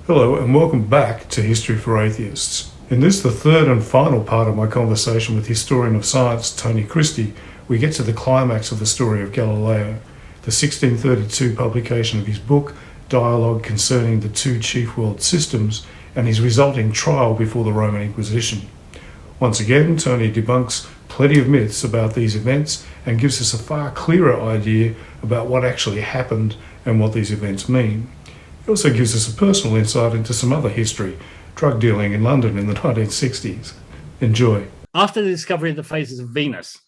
Hello and welcome back to History for Atheists. In this, the third and final part of my conversation with historian of science Thony Christie, we get to the climax of the story of Galileo, the 1632 publication of his book, Dialogue Concerning the Two Chief World Systems, and his resulting trial before the Roman Inquisition. Once again, Thony debunks plenty of myths about these events and gives us a far clearer idea about what actually happened and what these events mean. It also gives us a personal insight into some other history, drug dealing in London in the 1960s. Enjoy. After the discovery of the phases of Venus,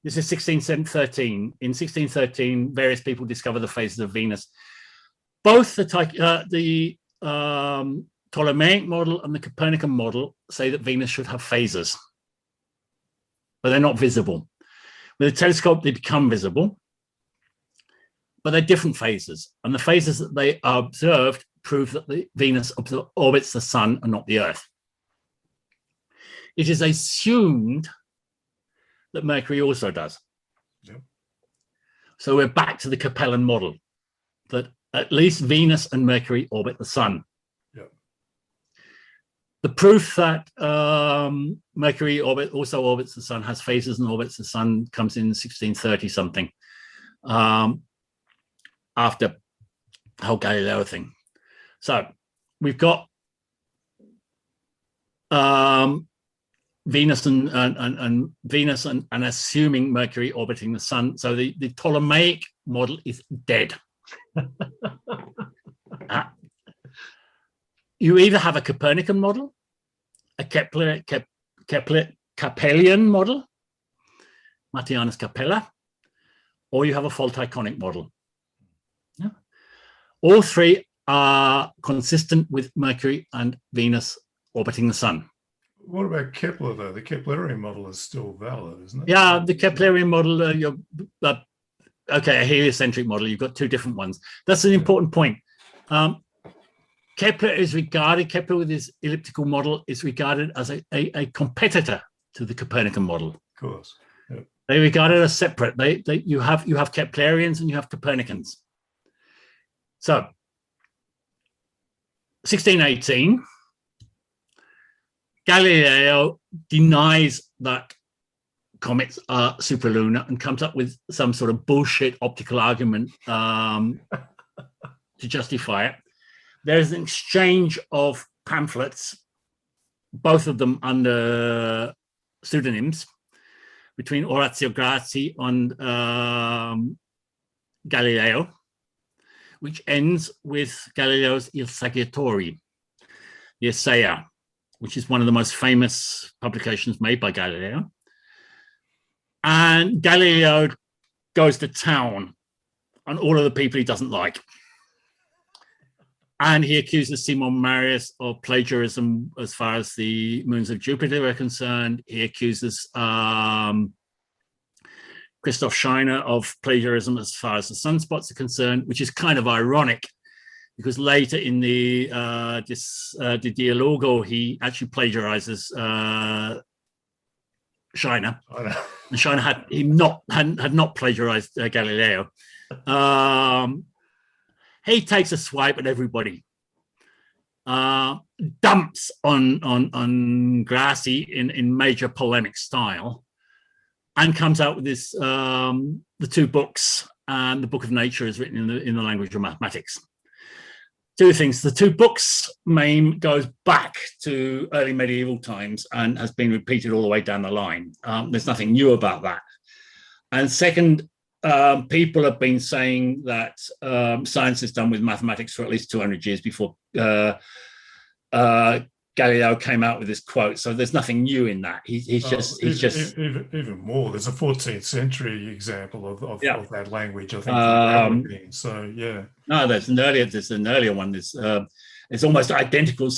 this is 1613. In 1613, various people discover the phases of Venus. Both the Ptolemaic model and the Copernican model say that Venus should have phases, but they're not visible. With a telescope, they become visible, but they're different phases. And the phases that they observed prove that the Venus orbits the sun and not the Earth. It is assumed that Mercury also does. Yep. So we're back to the Capellan model, that at least Venus and Mercury orbit the sun. Yep. The proof that Mercury also orbits the sun, has phases and orbits the sun, comes in 1630 something. After the whole Galileo thing. So we've got Venus and Venus and assuming Mercury orbiting the sun. So the Ptolemaic model is dead. You either have a Copernican model, a Kepler Capellian model, Martianus Capella, or you have a fault iconic model. Yeah. All three are consistent with Mercury and Venus orbiting the sun. What about Kepler, though? The Keplerian model is still valid, isn't it? Yeah, the Keplerian model, okay, a heliocentric model, you've got two different ones. That's an important point. Kepler with his elliptical model, is regarded as a competitor to the Copernican model. Of course. Yep. They regard it as separate. You have Keplerians and you have Copernicans. So, 1618, Galileo denies that comets are superlunar and comes up with some sort of bullshit optical argument to justify it. There's an exchange of pamphlets, both of them under pseudonyms, between Orazio Grassi and Galileo, which ends with Galileo's Il Saggiatore, the Essaya, which is one of the most famous publications made by Galileo. And Galileo goes to town on all of the people he doesn't like. And he accuses Simon Marius of plagiarism as far as the moons of Jupiter are concerned. He accuses Christoph Scheiner of plagiarism as far as the sunspots are concerned, which is kind of ironic because later in the Dialogo, he actually plagiarizes Scheiner. And Scheiner had not plagiarized Galileo. He takes a swipe at everybody, dumps on Grassi in major polemic style, and comes out with this the two books, and the Book of Nature is written in the language of mathematics. Two things: the two books name goes back to early medieval times and has been repeated all the way down the line. There's nothing new about that. And second, people have been saying that science is done with mathematics for at least 200 years before Galileo came out with this quote. So there's nothing new in that. He's just even more. There's a 14th century example of that language, I think. So yeah. No, there's an earlier one. It's almost identical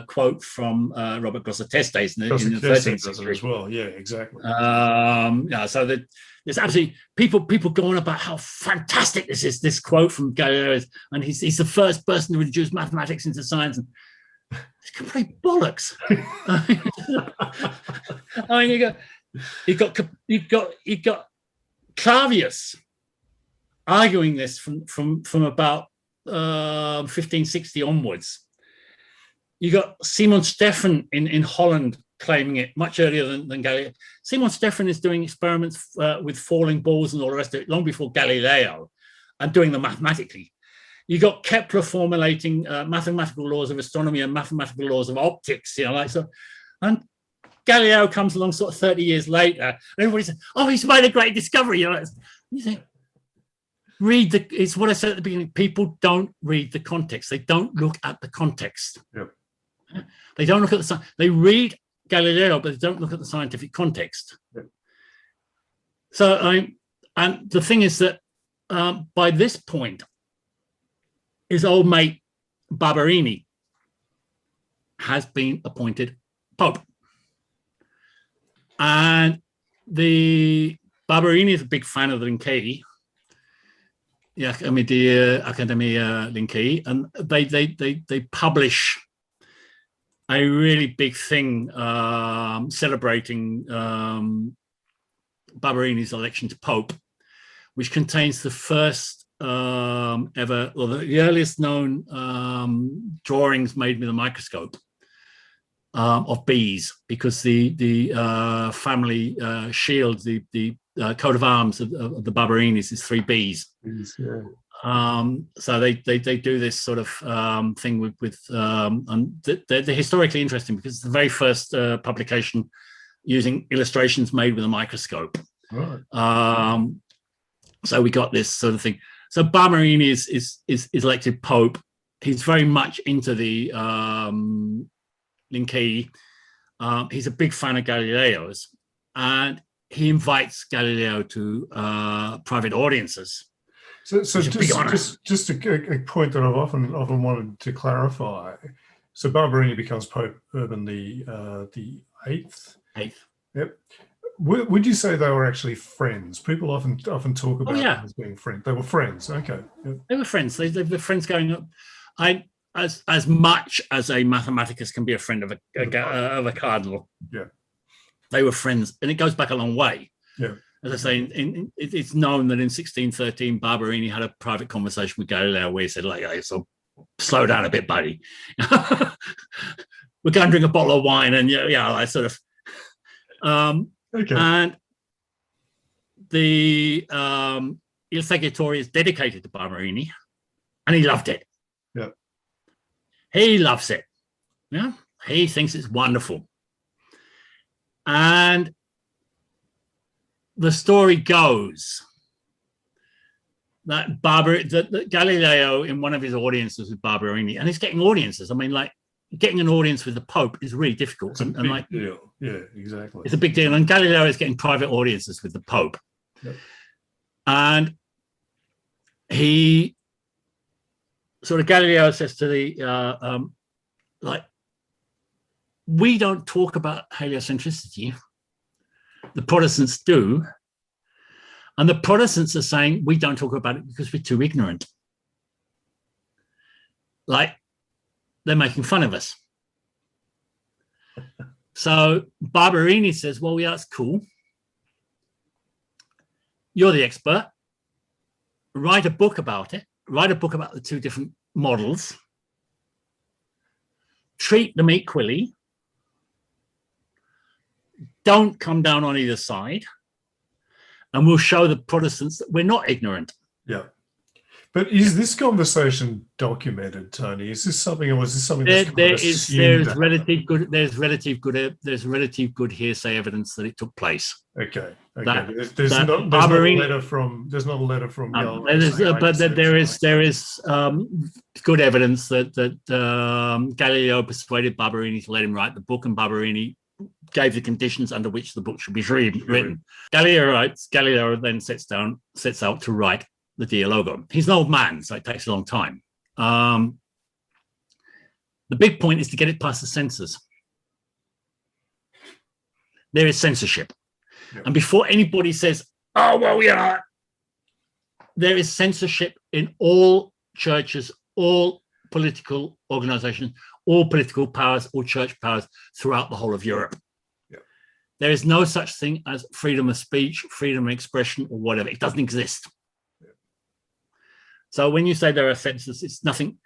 quote from Robert Grosseteste in the 13th century as well. Yeah, exactly. So there's absolutely people going about how fantastic this quote from Galileo is, and he's the first person to introduce mathematics into science. And it's complete bollocks. I mean, you got Clavius arguing this from about 1560 onwards. You got Simon Stefan in Holland claiming it much earlier than Galileo. Simon Stefan is doing experiments with falling balls and all the rest of it long before Galileo, and doing them mathematically. You got Kepler formulating mathematical laws of astronomy and mathematical laws of optics, like so. And Galileo comes along sort of 30 years later, and everybody says, "Oh, he's made a great discovery." You think, it's what I said at the beginning. People don't read the context. They don't look at the context. Yep. They don't look at the they read Galileo, but they don't look at the scientific context. Yep. So and the thing is that by this point, his old mate Barberini has been appointed Pope. And the Barberini is a big fan of the Lincei, the Academia Lincei, and they publish a really big thing celebrating Barberini's election to Pope, which contains the first ever, or the earliest known drawings made with a microscope of bees, because the family shield, the coat of arms of the Barberinis is 3 bees. Yeah. So they do this sort of thing with and they're historically interesting because it's the very first publication using illustrations made with a microscope. Right. So we got this sort of thing. So Barberini is elected Pope. He's very much into the Lincei. He's a big fan of Galileo's, and he invites Galileo to private audiences. So just a point that I've often wanted to clarify. So Barberini becomes Pope Urban the 8th. Yep. Would you say they were actually friends? People often talk about them as being friends. They were friends. Okay. Yep. They were friends. They were friends going up. As much as a mathematicus can be a friend of a cardinal. Yeah. They were friends, and it goes back a long way. Yeah. As I say, it's known that in 1613, Barberini had a private conversation with Galileo where he said, so slow down a bit, buddy. We're going to drink a bottle of wine, and I sort of. Okay. And the Il Seggiatore is dedicated to Barberini, and he loved it. Yeah. He loves it. Yeah. He thinks it's wonderful. And the story goes that that Galileo, in one of his audiences with Barberini, and he's getting audiences. I mean, getting an audience with the Pope is really difficult. It's a big deal. Yeah, exactly. It's a big deal. And Galileo is getting private audiences with the Pope. Yep. And Galileo says to the, we don't talk about heliocentricity. The Protestants do. And the Protestants are saying, we don't talk about it because we're too ignorant. They're making fun of us. So Barberini says, well, yeah, that's cool. You're the expert. Write a book about it. Write a book about the 2 different models. Treat them equally. Don't come down on either side. And we'll show the Protestants that we're not ignorant. Yeah. But is this conversation documented, Tony? Is this something, or was this something that's there's relative good hearsay evidence that it took place. Okay. There's not a letter from Galileo. But there is good evidence that Galileo persuaded Barberini to let him write the book, and Barberini gave the conditions under which the book should be written. Galileo then sets out to write the Dialogo. He's an old man, so it takes a long time. The big point is to get it past the censors. There is censorship. Yeah. And before anybody says, oh, well, there is censorship in all churches, all political organizations, all political powers, all church powers throughout the whole of Europe. Yeah. There is no such thing as freedom of speech, freedom of expression, or whatever. It doesn't exist. So when you say there are senses, it's nothing.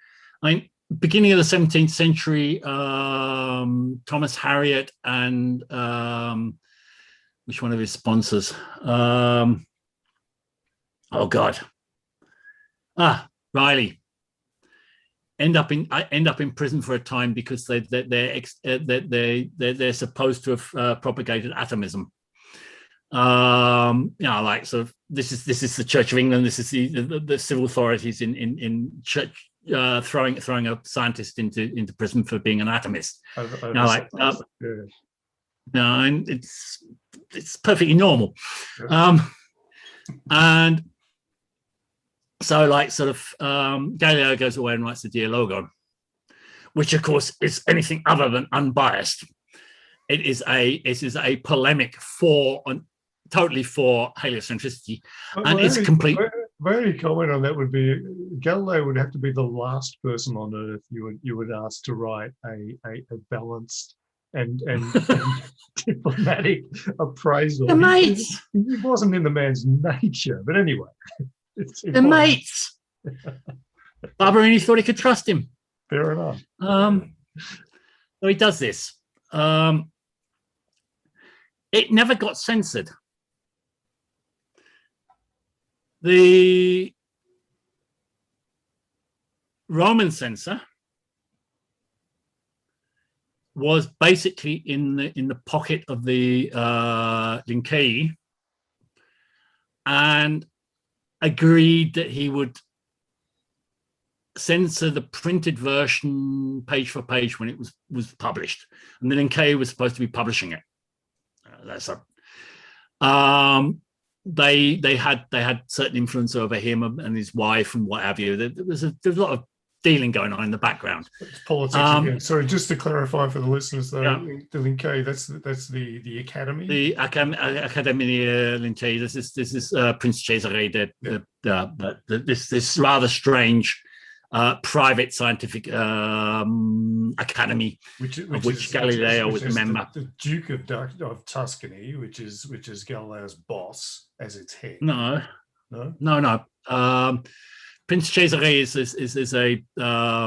I mean, beginning of the 17th century, Thomas Harriot and which one of his sponsors? Oh God, Riley end up in prison for a time because they're supposed to have propagated atomism. Like sort of this is the Church of England. This is the civil authorities in church throwing a scientist into prison for being an atomist. And it's perfectly normal. And so Galileo goes away and writes the Dialogo, which of course is anything other than unbiased. It is a polemic totally for heliocentricity, and it's complete. My only comment on that would be Galileo would have to be the last person on Earth you would ask to write a balanced and diplomatic appraisal. The mates. He wasn't in the man's nature, but anyway. The mates. Barberini thought he could trust him. Fair enough. So he does this. It never got censored. The Roman censor was basically in the pocket of the Lincei, and agreed that he would censor the printed version page for page when it was published, and the Lincei was supposed to be publishing it. They had certain influence over him and his wife and what have you. There was a lot of dealing going on in the background. It's politics again. Sorry, just to clarify for the listeners, though, the Lincei, that's the academy. The Accademia Lincei. This is Prince Cesare. This rather strange private scientific academy, which Galileo was a member. The Duke of Tuscany, which is Galileo's boss as its head. No. Prince Cesare is a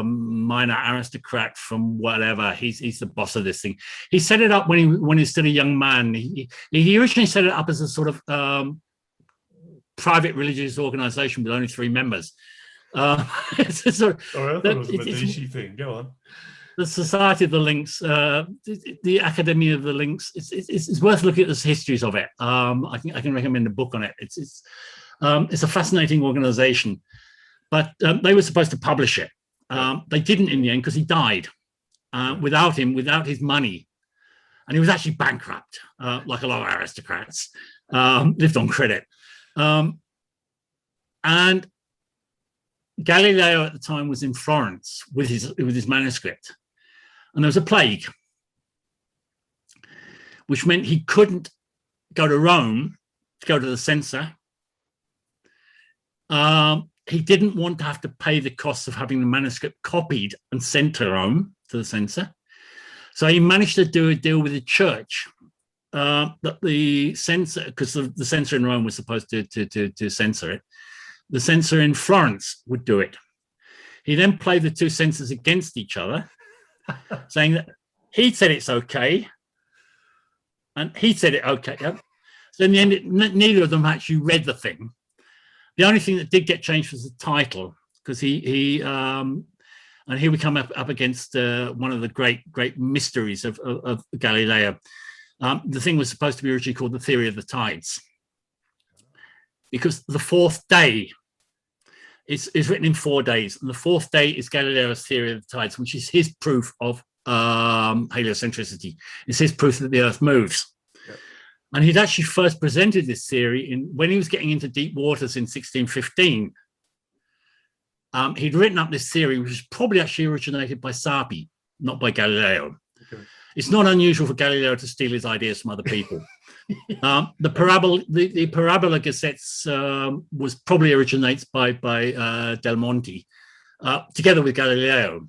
minor aristocrat from whatever. He's the boss of this thing. He set it up when he's still a young man. He originally set it up as a sort of private religious organization with only 3 members. It's a sort of, I thought it was a Medici thing. Go on. The Society of the Links, the Academy of the Links. It's worth looking at the histories of it. I can recommend a book on it. It's a fascinating organization, but they were supposed to publish it. They didn't in the end because he died without his money, and he was actually bankrupt, like a lot of aristocrats. Lived on credit, and Galileo at the time was in Florence with his manuscript, and there was a plague, which meant he couldn't go to Rome to go to the censor. He didn't want to have to pay the costs of having the manuscript copied and sent to Rome to the censor, so he managed to do a deal with the church that the censor, because the censor in Rome was supposed to censor it. The censor in Florence would do it. He then played the 2 censors against each other, saying that he said it's okay, and he said it okay. So in the end, neither of them actually read the thing. The only thing that did get changed was the title, because he and here we come up against one of the great mysteries of Galileo. The thing was supposed to be originally called the theory of the tides, because the 4th day is written in 4 days, and the 4th day is Galileo's theory of the tides, which is his proof of heliocentricity. It's his proof that the Earth moves. Yep. And he'd actually first presented this theory when he was getting into deep waters in 1615. He'd written up this theory, which was probably actually originated by Sarpi, not by Galileo. Okay. It's not unusual for Galileo to steal his ideas from other people. The Parabola Gazettes was probably originates by Del Monte, together with Galileo.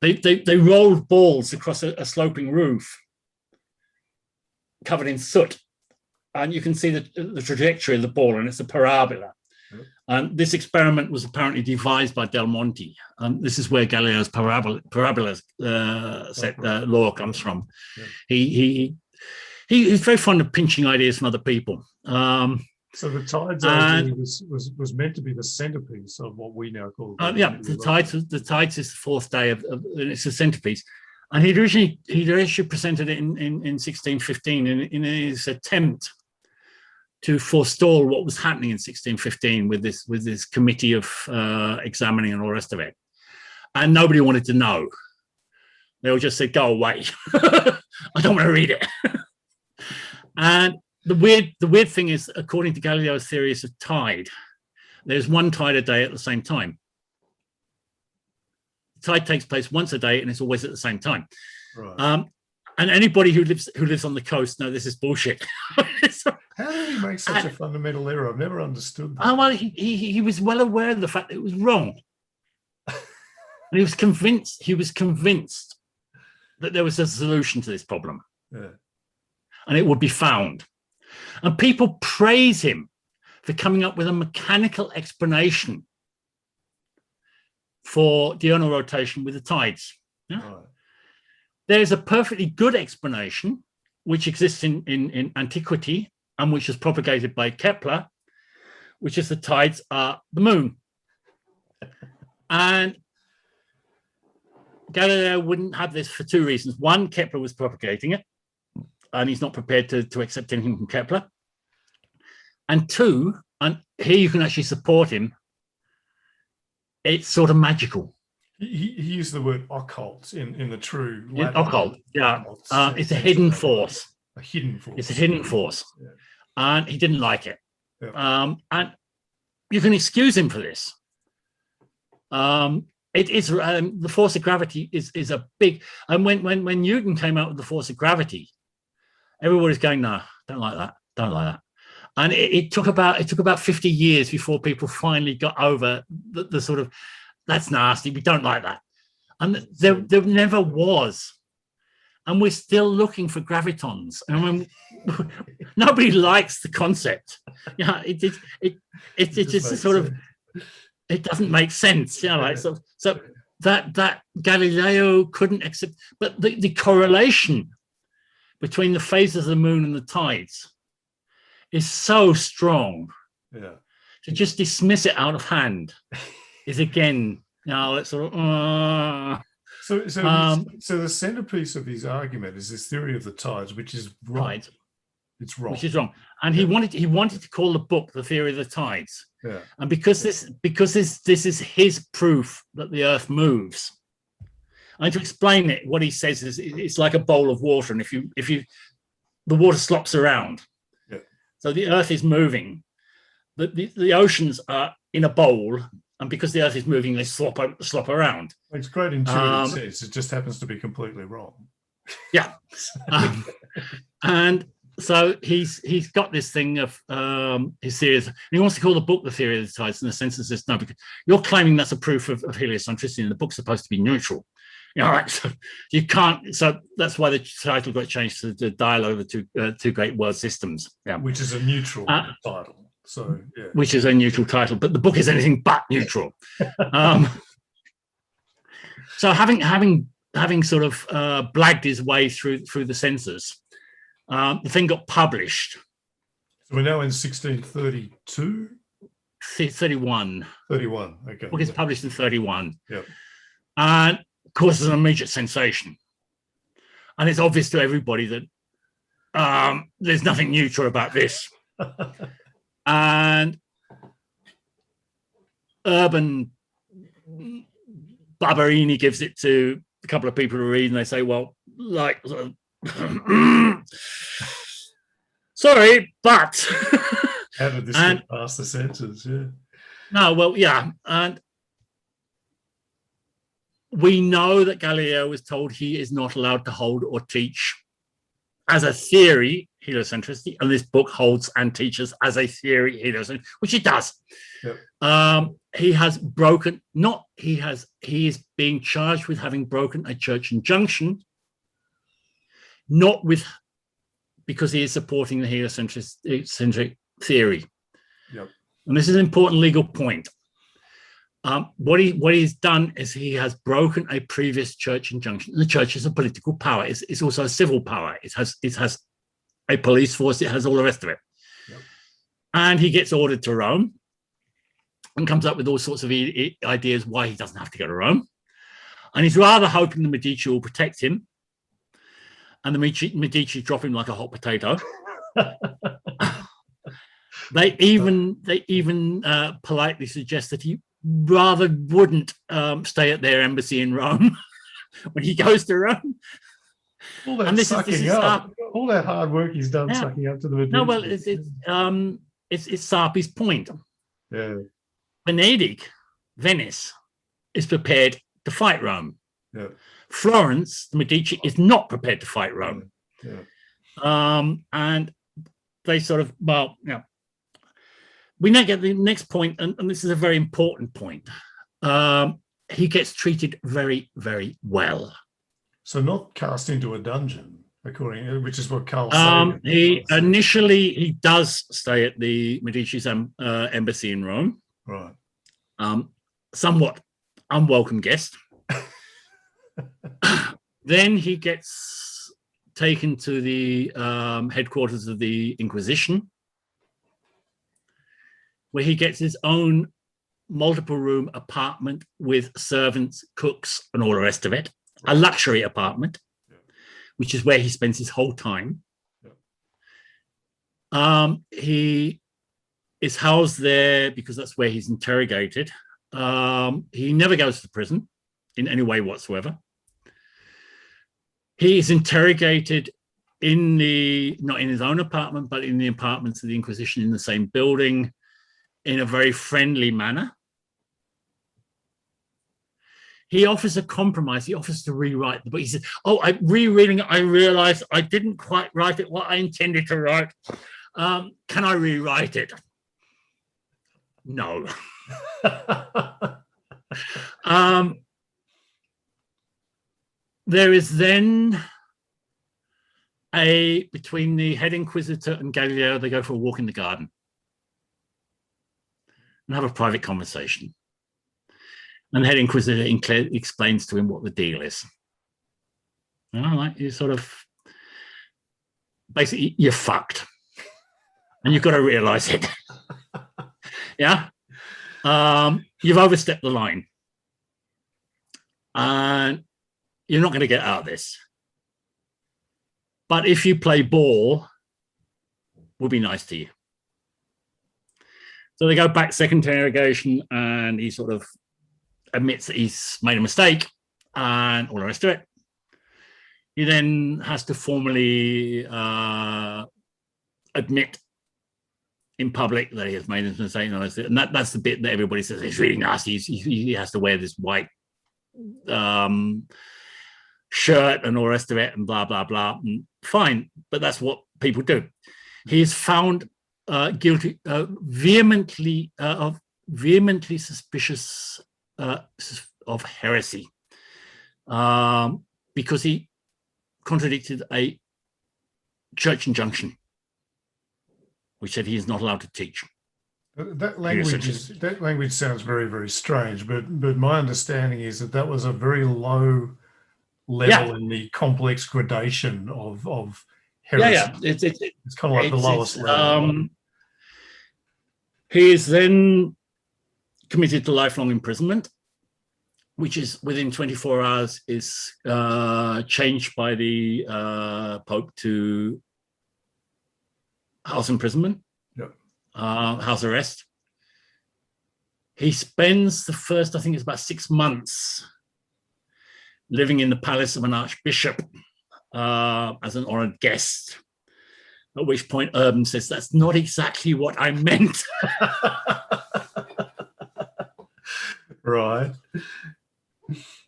They rolled balls across a sloping roof covered in soot, and you can see the trajectory of the ball, and it's a parabola. This experiment was apparently devised by Del Monte. This is where Galileo's parabola law comes from. Yeah. He's very fond of pinching ideas from other people. So the tides idea was meant to be the centerpiece of what we now call. The tides is the fourth day of it's a centerpiece, and he'd originally presented it in 1615 in his attempt to forestall what was happening in 1615 with this committee of examining and all the rest of it, and nobody wanted to know. They all just said, "Go away! I don't want to read it." And the weird thing is, according to Galileo's theories of tide, there's one tide a day at the same time. The tide takes place once a day, and it's always at the same time. Right. And anybody who lives on the coast knows this is bullshit. How did he make such a fundamental error? I've never understood that. Well, he was well aware of the fact that it was wrong. And he was convinced that there was a solution to this problem. Yeah. And it would be found. And people praise him for coming up with a mechanical explanation for diurnal rotation with the tides. Yeah? Right. There's a perfectly good explanation which exists in antiquity and which is propagated by Kepler, which is the tides are the moon. And Galileo wouldn't have this for two reasons. One, Kepler was propagating it, and he's not prepared to accept anything from Kepler. And two, and here you can actually support him, it's sort of magical. He used the word occult in the true Latin. Occult, yeah. It's a hidden force. A hidden force. It's a hidden force. Yeah. And he didn't like it. Yeah. And you can excuse him for this. It is the force of gravity is a big, and when Newton came out with the force of gravity, everybody's going, no, don't like that. And it took about 50 years before people finally got over the sort of, that's nasty, we don't like that. And there never was. And we're still looking for gravitons. And when nobody likes the concept, yeah, it's just sort of, it doesn't make sense, you know, like so that Galileo couldn't accept, but the correlation between the phases of the moon and the tides is so strong. Yeah. To just dismiss it out of hand is again, you know, it's sort of So the centerpiece of his argument is this theory of the tides, which is wrong. Right. It's wrong. Which is wrong. And he wanted to call the book The Theory of the Tides. Yeah. And because this is his proof that the earth moves. And to explain it, what he says is it's like a bowl of water, and if you the water slops around. Yeah. So the earth is moving. The oceans are in a bowl, and because the earth is moving, they slop around. It's great intuitive sense. It just happens to be completely wrong. Yeah. And so he's got this thing of his theories. He wants to call the book The Theory of the Tides, in the sense that says, no, because you're claiming that's a proof of heliocentricity, and the book's supposed to be neutral. You know, right? So you can't. So that's why the title got changed to the Dialogue of the two great world systems. Yeah. Which is a neutral title. So yeah. Which is a neutral title, but the book is anything but neutral. So having sort of blagged his way through the censors, the thing got published. So we're now in 1632? 31. 31, okay. The book is published in 31. Yep. And causes an immediate sensation. And it's obvious to everybody that there's nothing neutral about this. And Urban Barberini gives it to a couple of people to read, and they say, well, like, sorry, but how did this get past the censors? Yeah. No, well, yeah. And we know that Galileo was told he is not allowed to hold or teach as a theory heliocentricity, and this book holds and teaches as a theory heliocentricity, which it does. Yep. He has broken, he is being charged with having broken a church injunction, because he is supporting the heliocentric theory. Yep. And this is an important legal point. What he's done is he has broken a previous church injunction. The church is a political power. It's also a civil power. It has a police force. It has all the rest of it. Yep. And he gets ordered to Rome and comes up with all sorts of ideas why he doesn't have to go to Rome. And he's rather hoping the Medici will protect him. And the Medici drop him like a hot potato. They even politely suggest that he rather wouldn't stay at their embassy in Rome when he goes to Rome. All that sucking up, all that hard work he's done sucking up to the Medici. No, well, it's Sarpi's point. Yeah. Venedig, Venice, is prepared to fight Rome. Yeah. Florence, the Medici, is not prepared to fight Rome. Yeah. And they sort of, we now get the next point, and this is a very important point. He gets treated very, very well. So not cast into a dungeon, which is what Carl said. He does stay at the Medici's embassy in Rome. Right. Somewhat unwelcome guest. Then he gets taken to the headquarters of the Inquisition, where he gets his own multiple room apartment with servants, cooks, and all the rest of it. A luxury apartment, which is where he spends his whole time. He is housed there because that's where he's interrogated. He never goes to prison in any way whatsoever. He is interrogated not in his own apartment, but in the apartments of the Inquisition in the same building, in a very friendly manner. He offers a compromise. He offers to rewrite the book. He says, rereading it, I realized I didn't quite write it what I intended to write. Can I rewrite it? No. There is then between the head inquisitor and Galileo, they go for a walk in the garden and have a private conversation. And the head inquisitor explains to him what the deal is. You sort of, basically, you're fucked. And you've got to realize it. Yeah? You've overstepped the line. And you're not going to get out of this. But if you play ball, we'll be nice to you. So they go back, second interrogation, and he sort of admits that he's made a mistake and all the rest of it. He then has to formally admit in public that he has made a mistake. And that's the bit that everybody says it's really nasty. He has to wear this white shirt and all the rest of it and blah, blah, blah. And fine, but that's what people do. He is found guilty, vehemently suspicious of heresy because he contradicted a church injunction which said he is not allowed to teach. That language sounds very, very strange, but my understanding is that was a very low level in the complex gradation of heresy. It's kind of like the lowest level. He is then committed to lifelong imprisonment, which is within 24 hours is changed by the Pope to house imprisonment, house arrest. He spends the first, I think it's about 6 months, living in the palace of an archbishop as an honored guest. At which point Urban says, that's not exactly what I meant. Right.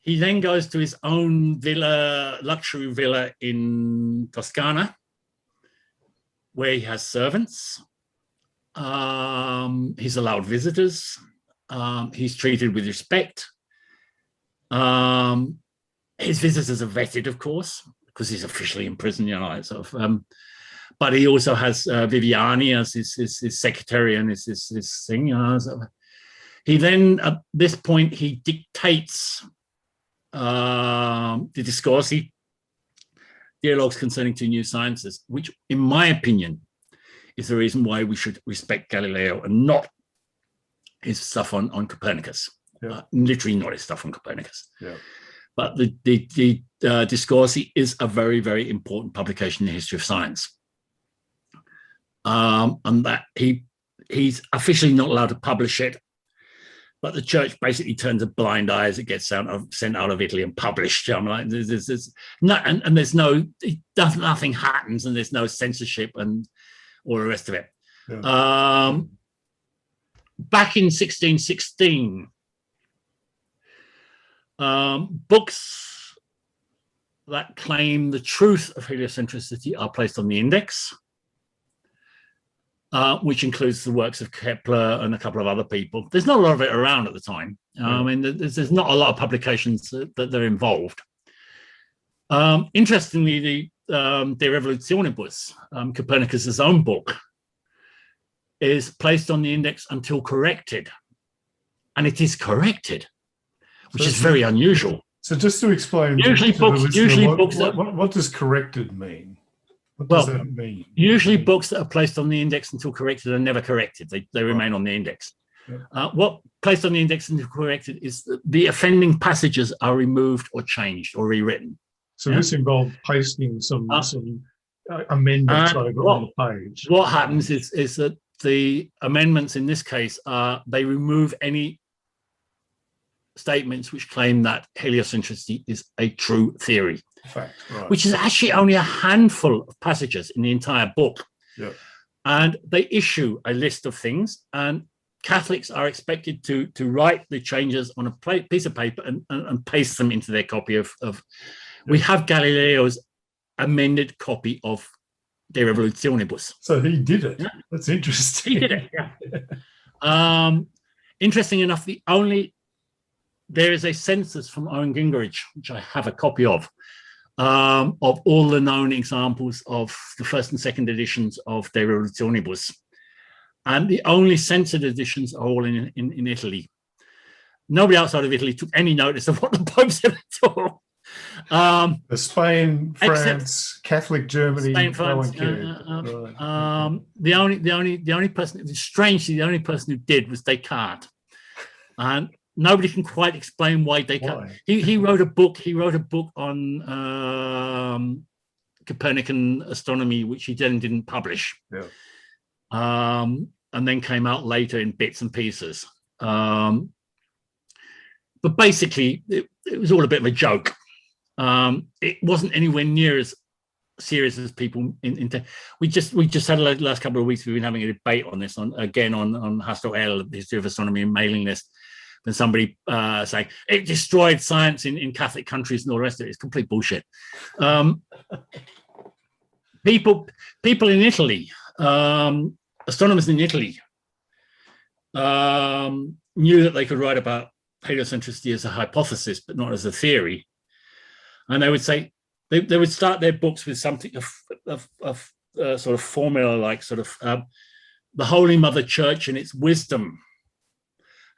He then goes to his own villa, luxury villa in Toscana, where he has servants. He's allowed visitors. He's treated with respect. His visitors are vetted, of course, because he's officially in prison, but he also has Viviani as his secretary and his thing. So he then, at this point, he dictates the Discorsi, Dialogues Concerning Two New Sciences, which, in my opinion, is the reason why we should respect Galileo and not his stuff on Copernicus. Yeah. Literally not his stuff on Copernicus. Yeah. But the Discorsi is a very, very important publication in the history of science. And that he's officially not allowed to publish it, but the church basically turns a blind eye as it gets sent out of Italy and published. I'm like, there's no, and there's no, nothing happens, and there's no censorship and all the rest of it. Yeah. Back in 1616, books that claim the truth of heliocentricity are placed on the index, which includes the works of Kepler and a couple of other people. There's not a lot of it around at the time. I mean, there's not a lot of publications that are involved. Interestingly, the De Revolutionibus, Copernicus's own book, is placed on the index until corrected, and it is corrected, which is very unusual. So just to explain, what does corrected mean? What does that mean? Usually books that are placed on the index until corrected are never corrected. They remain on the index. Yeah. What placed on the index until corrected is that the offending passages are removed or changed or rewritten. So this involved pasting some amendments over on the page. What happens is that the amendments in this case they remove any statements which claim that heliocentricity is a true theory. Fact, right. Which is actually only a handful of passages in the entire book. Yeah. And they issue a list of things, and Catholics are expected to write the changes on a piece of paper and paste them into their copy of We have Galileo's amended copy of De Revolutionibus. So he did it. Yeah. That's interesting. He did it, yeah. Interesting enough, there is a census from Owen Gingerich, which I have a copy of all the known examples of the first and second editions of De Revolutionibus. And the only censored editions are all in Italy. Nobody outside of Italy took any notice of what the Pope said at all. Spain, France, Catholic Germany, Spain, France, the only person, strangely, the only person who did was Descartes. And nobody can quite explain why Descartes. He wrote a book on Copernican astronomy, which he then didn't publish. Yeah. And then came out later in bits and pieces. But basically, it was all a bit of a joke. It wasn't anywhere near as serious as people we just had the last couple of weeks. We've been having a debate on this on Hastel L, the History of Astronomy and mailing list. And somebody saying it destroyed science in Catholic countries and all the rest of it. It's complete bullshit. People in Italy, astronomers in Italy, knew that they could write about heliocentricity as a hypothesis, but not as a theory. And they would say they would start their books with something of sort of formula, like sort of the Holy Mother Church in its wisdom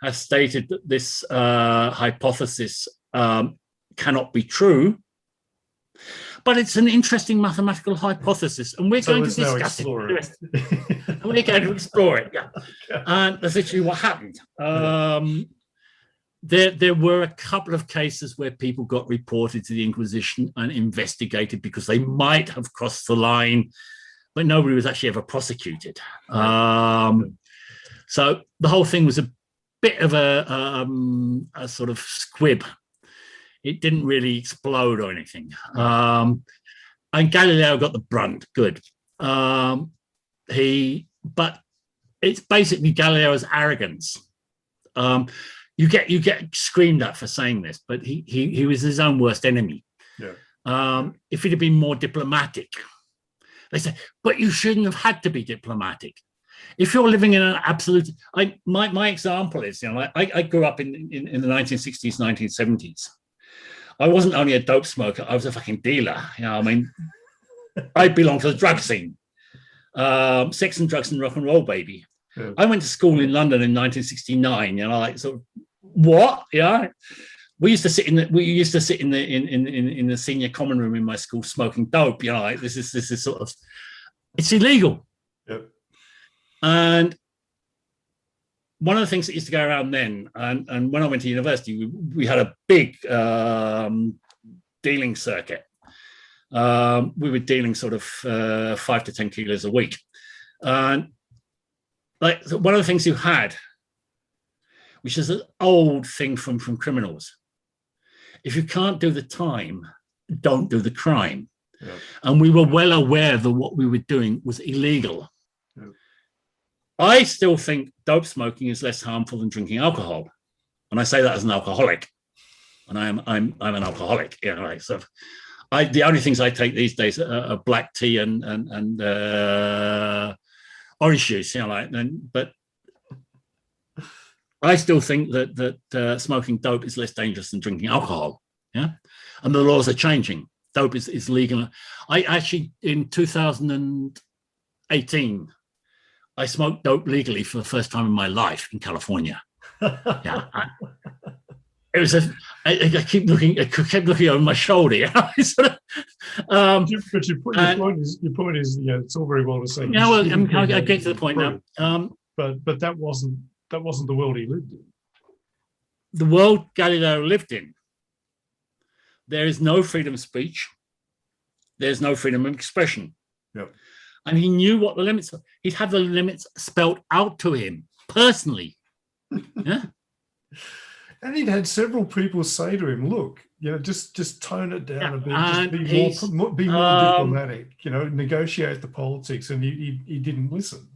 has stated that this hypothesis cannot be true, but it's an interesting mathematical hypothesis, and we're going to discuss it. And we're going to explore it. Yeah, and that's actually what happened. There were a couple of cases where people got reported to the Inquisition and investigated because they might have crossed the line, but nobody was actually ever prosecuted. So the whole thing was a bit of a sort of squib. It didn't really explode or anything. And Galileo got the brunt. Good. But it's basically Galileo's arrogance. You get screamed at for saying this, but he was his own worst enemy. Yeah. If he'd have been more diplomatic, they say, but you shouldn't have had to be diplomatic. If you're living in an absolute, my example is, I grew up in the 1960s, 1970s. I wasn't only a dope smoker, I was a fucking dealer. I mean, I belonged to the drug scene. Sex and Drugs and Rock and Roll Baby. Yeah. I went to school in London in 1969, like sort of what? Yeah. We used to sit in the senior common room in my school smoking dope, like this is sort of, it's illegal. Yep. And one of the things that used to go around then, and when I went to university, we had a big dealing circuit. We were dealing sort of 5 to 10 kilos a week. And like one of the things you had, which is an old thing from criminals, if you can't do the time, don't do the crime. Yeah. And we were well aware that what we were doing was illegal. Yeah. I still think dope smoking is less harmful than drinking alcohol. And I say that as an alcoholic. And I'm an alcoholic, like, so the only things I take these days are black tea and orange juice, but I still think that smoking dope is less dangerous than drinking alcohol. Yeah, and the laws are changing. Dope is legal. I actually, in 2018, I smoked dope legally for the first time in my life in California. Yeah, it was I kept looking over my shoulder. But your point is, it's all very well to say. Yeah, well, I get to the point now. But that wasn't the world he lived in. The world Galileo lived in, there is no freedom of speech. There's no freedom of expression. Yep. And he knew what the limits were. He'd had the limits spelled out to him personally. Yeah. And he'd had several people say to him, look, just tone it down a bit, just be more diplomatic, negotiate the politics. And he didn't listen.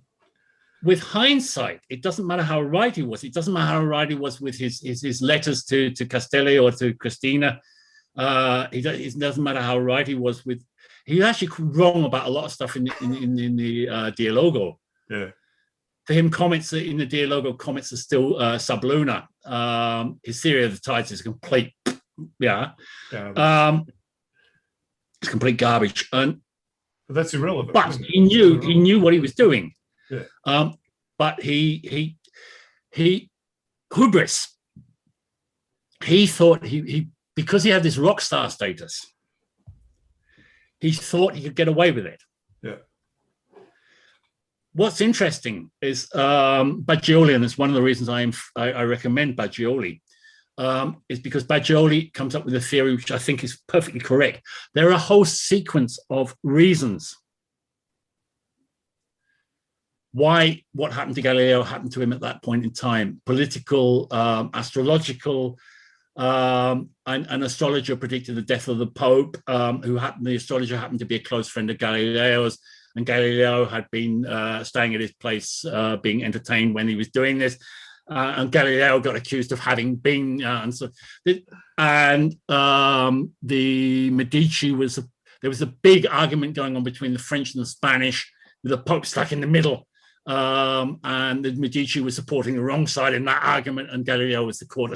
With hindsight, it doesn't matter how right he was. It doesn't matter how right he was with his letters to Castelli or to Christina. It doesn't matter how right he was with. He's actually wrong about a lot of stuff in the Dialogo. Yeah. For him, comments in the Dialogo comments are still sublunar. His theory of the tides is complete. Yeah. It's complete garbage. But that's irrelevant. But he knew what he was doing. Yeah. But he hubris. He thought he because he had this rock star status, he thought he could get away with it. Yeah. What's interesting is Baggioli, and it's one of the reasons I recommend Baggioli, is because Baggioli comes up with a theory which I think is perfectly correct. There are a whole sequence of reasons why what happened to Galileo happened to him at that point in time. Political, astrological, an astrologer predicted the death of the Pope, the astrologer happened to be a close friend of Galileo's, and Galileo had been staying at his place, being entertained when he was doing this, and Galileo got accused of having been, the Medici there was a big argument going on between the French and the Spanish, with the Pope stuck in the middle. And the Medici was supporting the wrong side in that argument, and Galileo was the court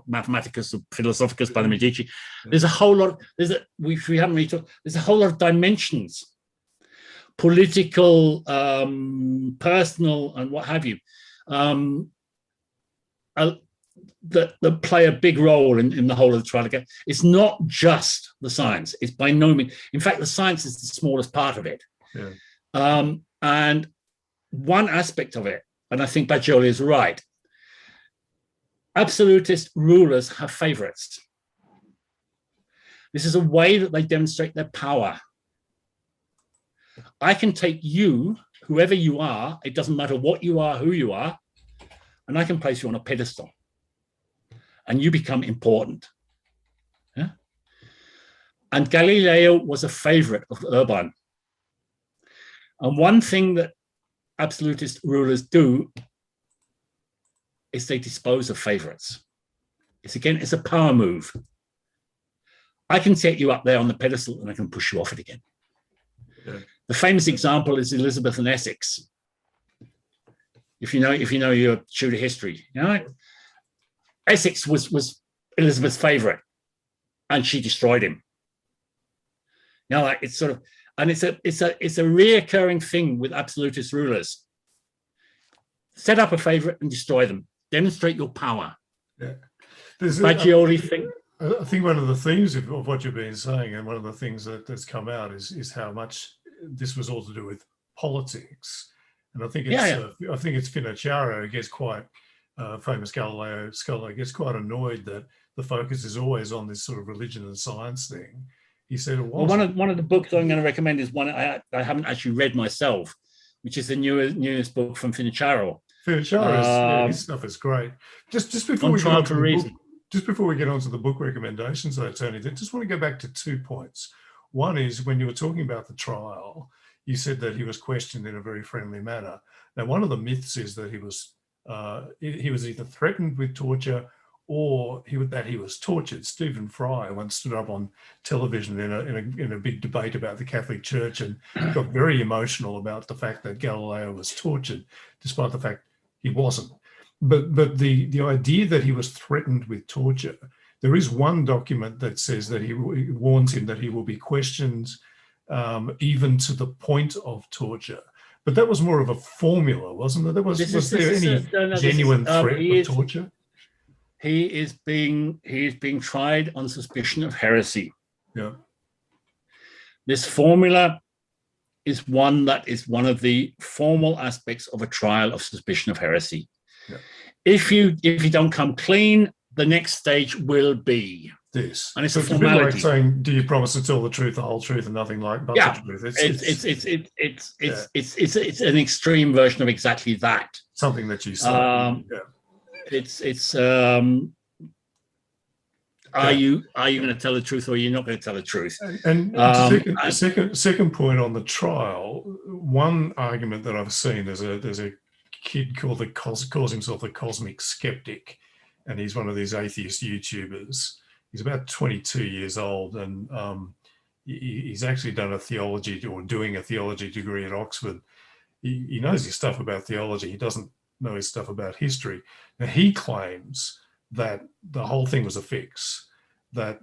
mathematicus or philosophicus by the Medici. There's a whole lot. There's a whole lot of dimensions, political, personal, and what have you, that play a big role in the whole of the trial. It's not just the science. It's by no means. In fact, the science is the smallest part of it. Yeah. And one aspect of it, and I think Baggioli is right, absolutist rulers have favorites. This is a way that they demonstrate their power. I can take you, whoever you are, it doesn't matter what you are, who you are, and I can place you on a pedestal, and you become important. Yeah? And Galileo was a favorite of Urban. And one thing that absolutist rulers do is they dispose of favorites. It's a power move. I can set you up there on the pedestal and I can push you off it again. Yeah. The famous example is Elizabeth and Essex. If you know your Tudor history, Essex was Elizabeth's favorite, and she destroyed him. It's sort of, and it's a reoccurring thing with absolutist rulers. Set up a favorite and destroy them. Demonstrate your power. Yeah. Fagioli thing. I think one of the themes of what you've been saying, and one of the things that's come out is how much this was all to do with politics. And I think it's Finocchiaro who gets quite famous Galileo scholar, gets quite annoyed that the focus is always on this sort of religion and science thing. He said it was. Well, one of the books I'm going to recommend is one I haven't actually read myself, which is the newest book from Finocchiaro. Finocchiaro's his stuff is great. Just before we get on to the book, just before we get on to the book recommendations, though, Tony, I just want to go back to 2 points. One is when you were talking about the trial, you said that he was questioned in a very friendly manner. Now, one of the myths is that he was either threatened with torture or that he was tortured. Stephen Fry once stood up on television in a big debate about the Catholic Church and got very emotional about the fact that Galileo was tortured, despite the fact he wasn't. But the idea that he was threatened with torture, there is one document that says that he warns him that he will be questioned even to the point of torture. But that was more of a formula, wasn't it? Was there any genuine threat of torture? He is being tried on suspicion of heresy. Yeah. This formula is one of the formal aspects of a trial of suspicion of heresy. Yeah. If you don't come clean, the next stage will be this. And it's so a formality. It's a bit like saying, do you promise to tell the truth, the whole truth, and nothing but the truth? It's an extreme version of exactly that. Something that you say. Are you going to tell the truth, or are you not going to tell the truth? And second point on the trial, one argument that I've seen, there's a kid calls himself the Cosmic Skeptic, and he's one of these atheist YouTubers. He's about 22 years old, and he's actually doing a theology degree at Oxford. He knows his stuff about theology. He doesn't know his stuff about history. Now, he claims that the whole thing was a fix, that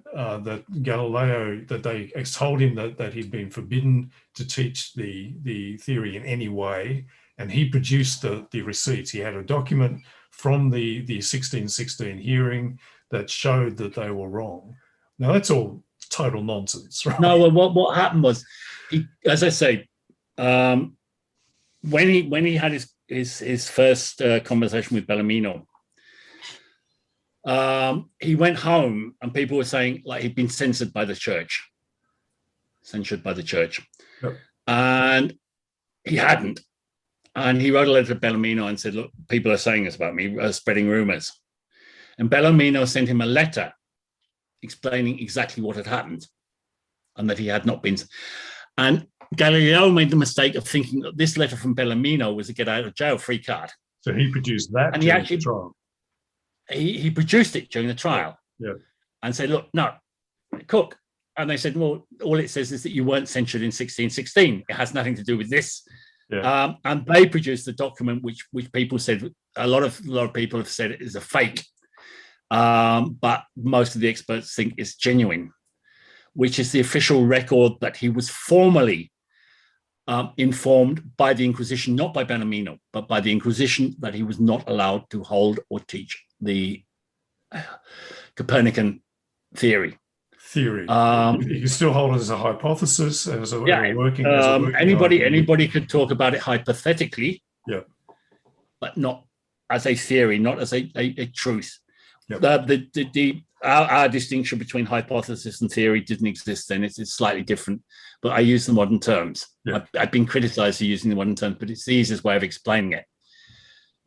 Galileo, that they told him that he'd been forbidden to teach the theory in any way, and he produced the receipts. He had a document from the 1616 hearing that showed that they were wrong. Now, that's all total nonsense, right? No, well, what happened was, as I say, when he had his first conversation with Bellarmino, he went home and people were saying like he'd been censored by the church. Yep. And he hadn't. And he wrote a letter to Bellarmino and said, look, people are saying this about me, spreading rumors. And Bellarmino sent him a letter explaining exactly what had happened and that he had not been. And Galileo made the mistake of thinking that this letter from Bellarmino was a get out of jail free card. So he produced that and during the trial. He produced it during the trial. Yeah. And said, look, no, Cook. And they said, well, all it says is that you weren't censured in 1616. It has nothing to do with this. Yeah. And they produced the document, which people said, a lot of people have said it is a fake. But most of the experts think it's genuine, which is the official record that he was formally informed by the Inquisition, not by Bellarmino, but by the Inquisition, that he was not allowed to hold or teach the Copernican theory. You can still hold it as a hypothesis, as a working. Anybody could talk about it hypothetically, but not as a theory, not as a truth. Yep. Our distinction between hypothesis and theory didn't exist then. It's slightly different, but I use the modern terms. Yeah. I've been criticized for using the modern terms, but it's the easiest way of explaining it.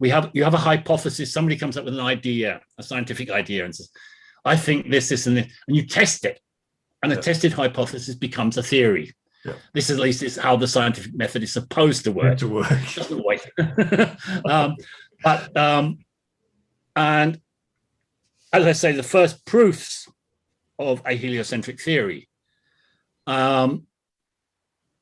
You have a hypothesis. Somebody comes up with an idea, a scientific idea, and says, I think this, and this, and you test it, and a tested hypothesis becomes a theory. Yeah. This, at least, is how the scientific method is supposed to work. It doesn't work. And as I say, the first proofs of a heliocentric theory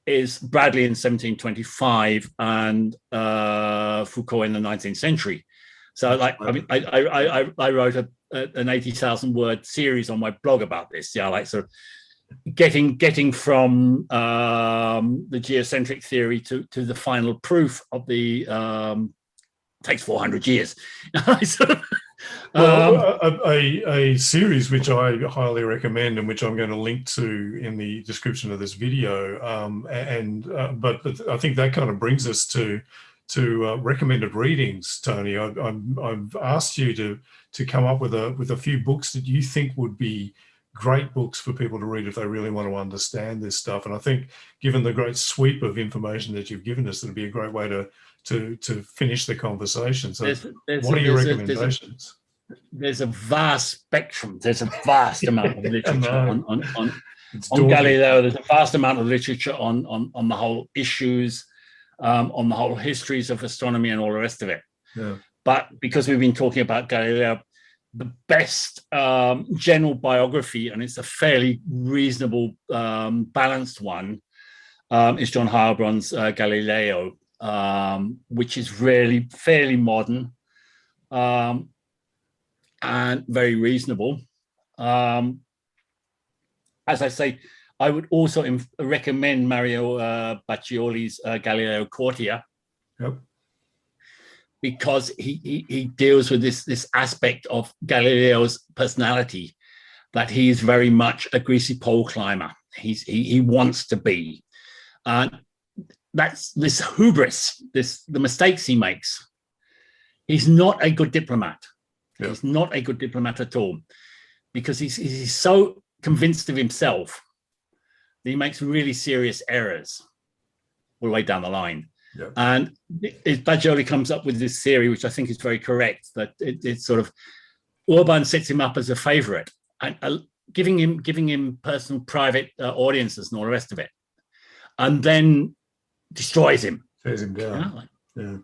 is Bradley in 1725 and Foucault in the 19th century. So, I wrote an 80,000 word series on my blog about this. Yeah, like sort of getting from the geocentric theory to the final proof of the takes 400 years. Well, a series which I highly recommend and which I'm going to link to in the description of this video. But I think that kind of brings us to recommended readings, Tony. I've asked you to come up with a few books that you think would be great books for people to read if they really want to understand this stuff. And I think, given the great sweep of information that you've given us, it'd be a great way to finish the conversation. So, what are your recommendations? There's a vast spectrum. There's a vast amount of literature on Galileo. There's a vast amount of literature on the whole issues, on the whole histories of astronomy and all the rest of it. Yeah. But because we've been talking about Galileo, the best general biography, and it's a fairly reasonable, balanced one, is John Heilbronn's Galileo, which is really fairly modern and very reasonable. As I say, I would also recommend Mario Baccioli's Galileo Quartia. Yep. Because he deals with this aspect of Galileo's personality, that he is very much a greasy pole climber. He wants to be. That's this hubris, the mistakes he makes. He's not a good diplomat. Yeah. He's not a good diplomat at all, because he's so convinced of himself that he makes really serious errors all the way down the line. Yeah. And Baccioli comes up with this theory, which I think is very correct, that it's sort of Orban sets him up as a favorite, and giving him personal, private audiences and all the rest of it, and then destroys him. Tears him down. Yeah.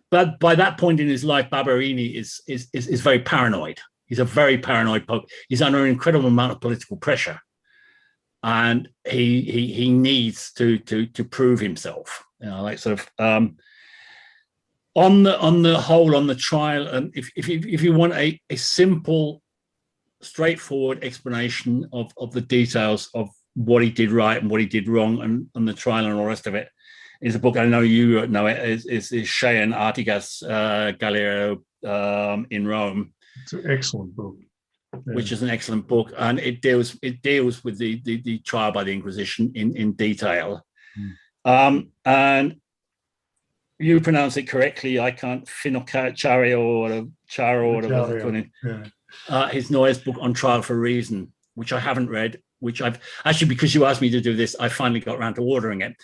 But by that point in his life, Barberini is very paranoid. He's a very paranoid pope. He's under an incredible amount of political pressure, and he needs to prove himself. Like sort of on the whole, on the trial, and if you want a simple, straightforward explanation of the details of what he did right and what he did wrong, and the trial and all the rest of it, is a book I know you know it is Shea and Artigas Galileo in Rome. It's an excellent book. Yeah. Which is an excellent book, and it deals with the trial by the Inquisition in detail. And you pronounce it correctly. I can't. Finocchiaro or Charo or whatever. His Noyes book on Trial for Reason, which I haven't read. Which I've actually, because you asked me to do this, I finally got around to ordering it.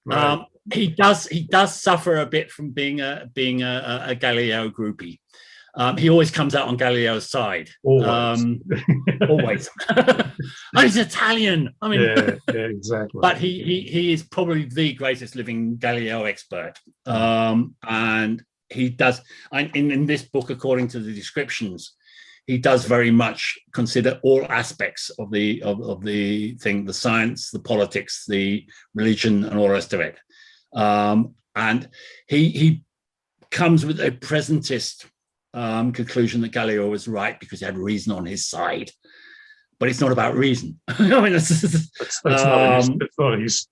Right. He does suffer a bit from being a Galileo groupie. He always comes out on Galileo's side. Always. Always. He's Italian. I mean, yeah, exactly. But he is probably the greatest living Galileo expert. And he does, in this book, according to the descriptions, he does very much consider all aspects of the thing, the science, the politics, the religion, and all the rest of it. And he comes with a presentist conclusion that Galileo was right because he had reason on his side, but it's not about reason. I mean, that's not his.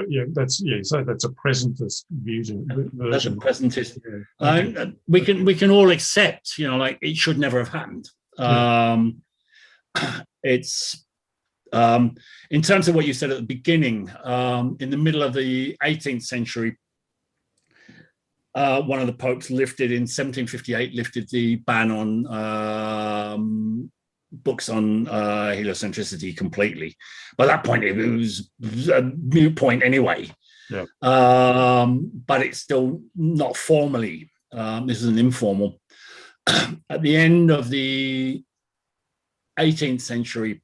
Yeah, that's So that's a presentist version. That's a presentist. Yeah. We can all accept, like it should never have happened. It's in terms of what you said at the beginning. In the middle of the 18th century. One of the popes lifted in 1758 the ban on books on heliocentricity completely. By that point, it was a moot point anyway. Yeah. But it's still not formally. This is an informal. At the end of the 18th century,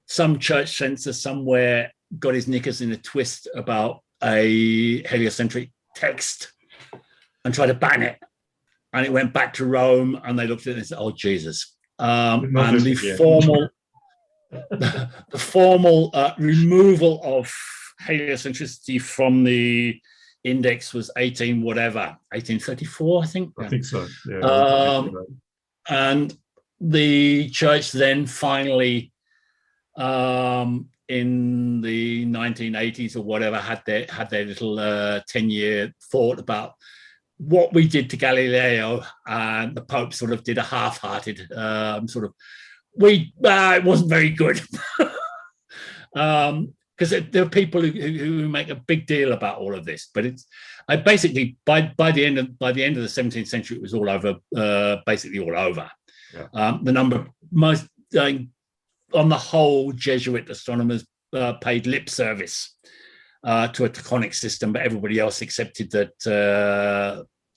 some church censor somewhere got his knickers in a twist about a heliocentric text and tried to ban it, and it went back to Rome, and they looked at it and said, "Oh Jesus!" And the formal removal of heliocentricity from the index was 1834, I think. I think so. Yeah. And the church then finally, in the 1980s or whatever, had their little 10-year thought about what we did to Galileo, and the Pope sort of did a half-hearted it wasn't very good. Because there are people who make a big deal about all of this, but it's basically by the end of the 17th century, it was all over, basically all over. Yeah. The number most on the whole, Jesuit astronomers paid lip service to a taconic system, but everybody else accepted that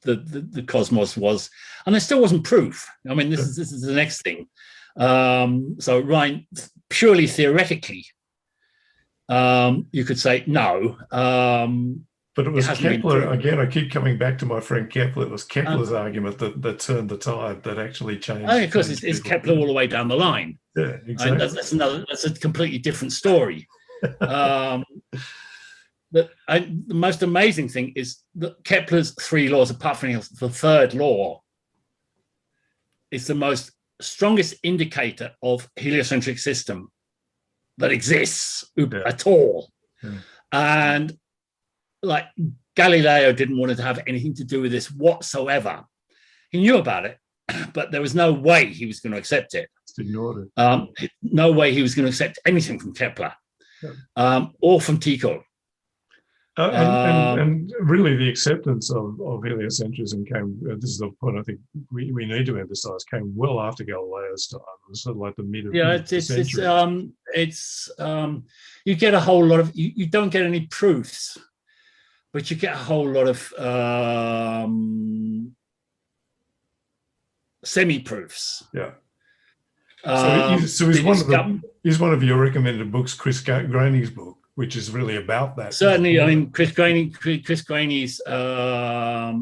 the cosmos was, and there still wasn't proof. I mean, this is the next thing. So, right, purely theoretically, you could say no. But it was Kepler, again, I keep coming back to my friend Kepler. It was Kepler's argument that turned the tide, that actually changed. Oh, of course, it's Kepler all the way down the line. Yeah, exactly. That's a completely different story. The most amazing thing is that Kepler's three laws, apart from the third law, is the strongest indicator of heliocentric system that exists at all. Yeah. And like Galileo didn't want to have anything to do with this whatsoever. He knew about it, but there was no way he was going to accept it. Ignored it. No way he was going to accept anything from Kepler, or from Tycho. And really the acceptance of heliocentrism came, this is the point I think we need to emphasize, came well after Galileo's time. It was sort of like the mid of the century. You get a whole lot of, you don't get any proofs, but you get a whole lot of semi-proofs. Yeah. So he's one of your recommended books, Chris Graney's book, which is really about that. Certainly, I mean, Chris Graney's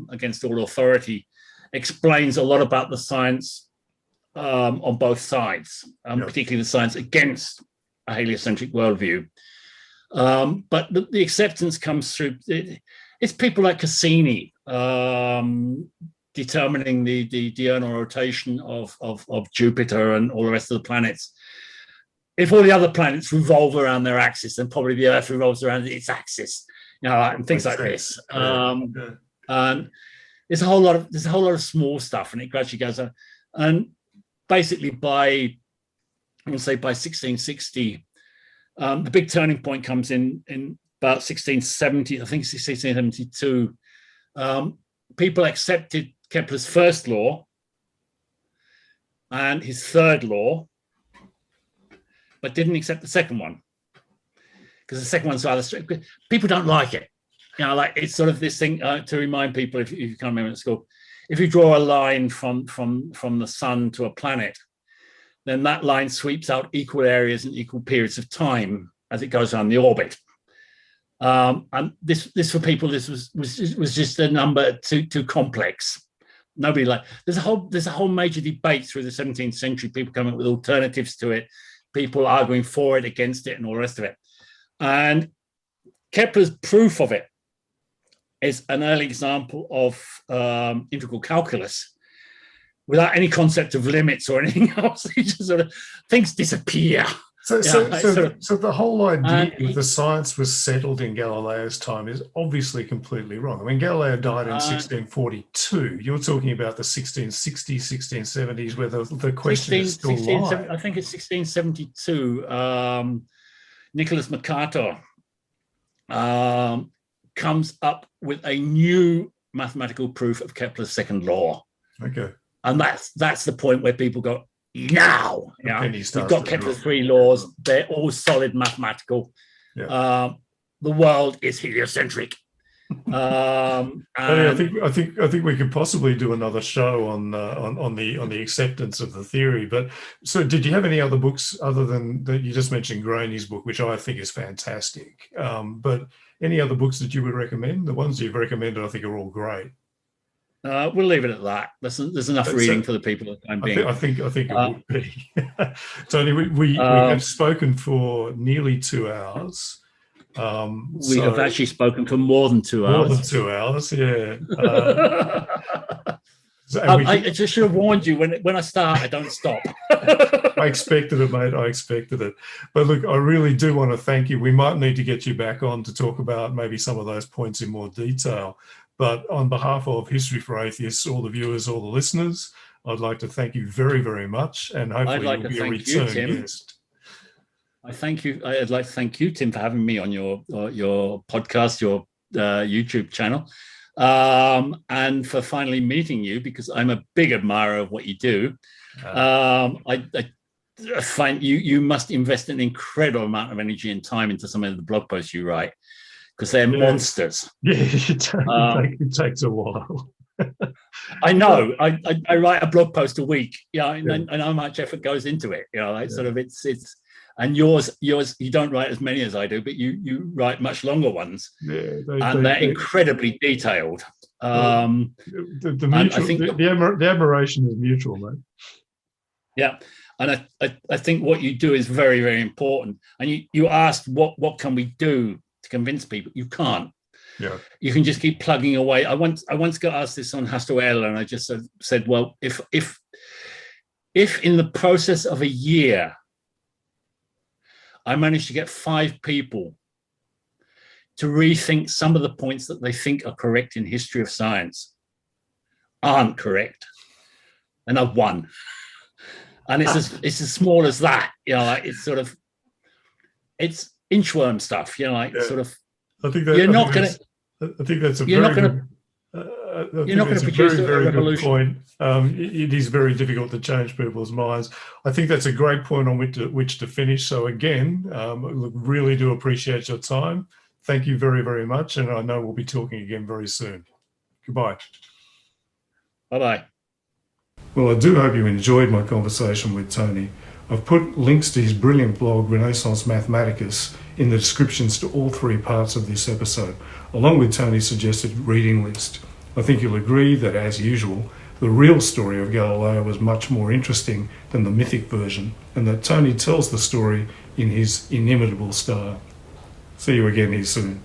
Against All Authority explains a lot about the science on both sides, particularly the science against a heliocentric worldview. But the acceptance comes through, it's people like Cassini determining the diurnal rotation of Jupiter and all the rest of the planets. If all the other planets revolve around their axis, then probably the Earth revolves around its axis, and things like this. And there's a whole lot of small stuff, and it gradually goes on. And basically, by 1660, the big turning point comes in about 1670. I think 1672. People accepted Kepler's first law and his third law, but didn't accept the second one, because the second one's rather strict. People don't like it. Like it's sort of this thing to remind people, if you can't remember at school, if you draw a line from the sun to a planet, then that line sweeps out equal areas and equal periods of time as it goes around the orbit. And this for people, this was just a number too complex. Nobody there's a whole major debate through the 17th century, people coming up with alternatives to it, people arguing for it, against it, and all the rest of it. And Kepler's proof of it is an early example of integral calculus without any concept of limits or anything else. He just sort of, things disappear. So the whole idea that the science was settled in Galileo's time is obviously completely wrong. I mean, Galileo died in 1642. You're talking about the 1660s, 1670s, where the question is still live. I think it's 1672. Nicholas Mercator comes up with a new mathematical proof of Kepler's second law. Okay. And that's the point where people go, now, you've got Kepler's three laws. They're all solid mathematical. Yeah. The world is heliocentric. I think we could possibly do another show on the acceptance of the theory. But so, did you have any other books other than that? You just mentioned Graney's book, which I think is fantastic. But any other books that you would recommend? The ones you've recommended, I think, are all great. We'll leave it at that. There's enough reading for the people at the time being. I think it would be. Tony, we have spoken for nearly 2 hours. We have actually spoken for more than 2 hours. More than 2 hours, yeah. I just should have warned you when I start, I don't stop. I expected it, mate. I expected it. But look, I really do want to thank you. We might need to get you back on to talk about maybe some of those points in more detail. But on behalf of History for Atheists, all the viewers, all the listeners, I'd like to thank you very, very much. And hopefully you'll be a return guest. I'd like to thank you, Tim, for having me on your podcast, your YouTube channel. And for finally meeting you, because I'm a big admirer of what you do. I find you must invest an incredible amount of energy and time into some of the blog posts you write, because they're monsters. Yeah, it takes a while. I know. I write a blog post a week. I know how much effort goes into it. Sort of it's. And yours, you don't write as many as I do, but you write much longer ones, and they're incredibly detailed. The admiration is mutual, mate. Yeah, and I think what you do is very, very important. And you asked what can we do to convince people? You can't. Yeah, you can just keep plugging away. I once got asked this on Hastuel, and I just said, well, if in the process of a year I managed to get 5 people to rethink some of the points that they think are correct in history of science aren't correct, and I've won. And it's as small as that. It's sort of, it's inchworm stuff. Sort of. I think that's a very good point. It is very difficult to change people's minds. I think that's a great point on which to finish. So again, really do appreciate your time. Thank you very, very much. And I know we'll be talking again very soon. Goodbye. Bye-bye. Well, I do hope you enjoyed my conversation with Thony. I've put links to his brilliant blog, Renaissance Mathematicus, in the descriptions to all 3 parts of this episode, along with Thony's suggested reading list. I think you'll agree that, as usual, the real story of Galileo was much more interesting than the mythic version, and that Thony tells the story in his inimitable style. See you again here soon.